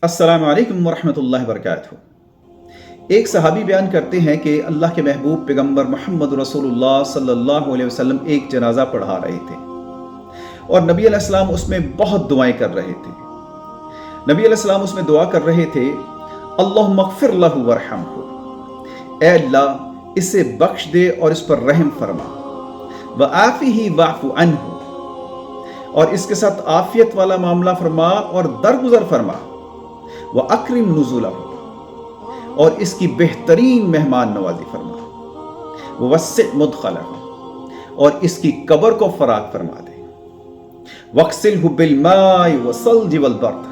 अस्सलामु अलैकुम वरहमतुल्लाहि वबरकातुहू। एक सहाबी बयान करते हैं कि अल्लाह के महबूब पैगम्बर मोहम्मद रसूलुल्लाह सल्लल्लाहु अलैहि वसल्लम एक जनाजा पढ़ा रहे थे और नबी अलैहिस्सलाम उसमें बहुत दुआएं कर रहे थे। नबी अलैहिस्सलाम उसमें दुआ कर रहे थे, अल्लाहुम्मा अग़फ़िर लहू वरहमहू, ऐ अल्लाह इसे बख्श दे और इस पर रहम फरमा, व आफ़िही वाफ़ु अन्हु, और इसके साथ आफियत वाला मामला फरमा और दरगुजर फरमा, व अकरिम नुज़ुलहू, और इसकी बेहतरीन मेहमान नवाजी फरमा, व वस्सिअ मुदख़लहू, और इसकी कब्र को फराग फरमा दे, वग़सिलहू बिलमाइ व सल्जि वल बर्द,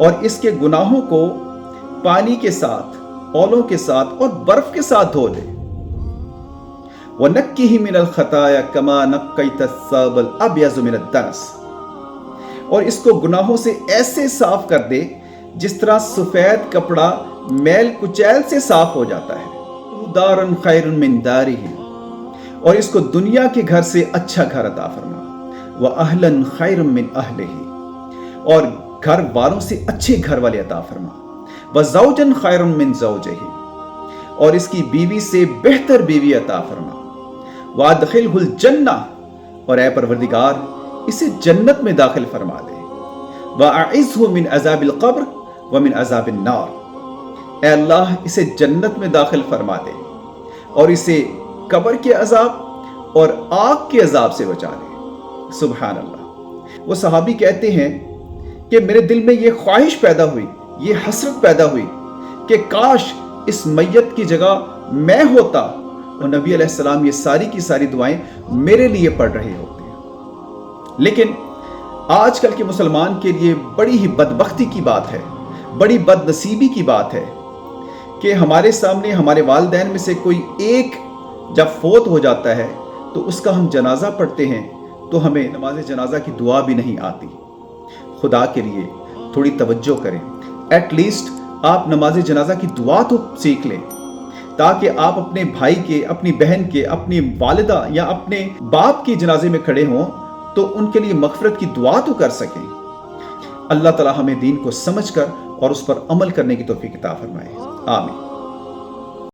और इसके गुनाहों को पानी के साथ, ओलों के साथ और बर्फ के साथ धो दे, व नक्किही मिनल खताया कमा नक्कैता अस्साबल अब्यज़ मिनद दनस, और इसको गुनाहों से ऐसे साफ कर दे जिस तरह सफेद कपड़ा मैल कुचैल से साफ हो जाता है। दारन खैरुन मिन दारिही, और इसको दुनिया के घर से अच्छा घर अता फरमा, व अहलन खैरुन मिन अहलिही, और घर वालों से अच्छे घर वाले अता फरमा, व ज़ौजन खैरुन मिन ज़ौजिही, और इसकी बीवी से बेहतर बीवी अता फरमा, व अदखिलहुल जन्ना, और ऐ परवरदिगार इसे जन्नत में दाखिल फरमा दे, व अइज़हु मिन अज़ाबिल क़ब्र व मिन अज़ाबिन नार, ऐ अल्लाह इसे जन्नत में दाखिल फरमा दे और इसे कब्र के अजाब और आग के अजाब से बचा दे। सुभान अल्लाह। वो सहाबी कहते हैं कि मेरे दिल में ये ख्वाहिश पैदा हुई, ये हसरत पैदा हुई कि काश इस मैयत की जगह मैं होता और नबी अलैहिस्सलाम ये सारी की सारी दुआएं मेरे लिए पढ़ रहे होते। लेकिन आजकल के मुसलमान के लिए बड़ी ही बदबख्ती की बात है, बड़ी बदनसीबी की बात है कि हमारे सामने हमारे वालिदैन में से कोई एक जब फोत हो जाता है तो उसका हम जनाजा पढ़ते हैं तो हमें नमाज जनाजा की दुआ भी नहीं आती। खुदा के लिए थोड़ी तवज्जो करें, एटलीस्ट आप नमाज जनाजा की दुआ तो सीख लें ताकि आप अपने भाई के, अपनी बहन के, अपनी वालिदा या अपने बाप के जनाजे में खड़े हों तो उनके लिए मग़फ़िरत की दुआ तो कर सकें। अल्लाह ताला हमें दीन को समझकर और उस पर अमल करने की तौफीक अता फरमाए। आमीन।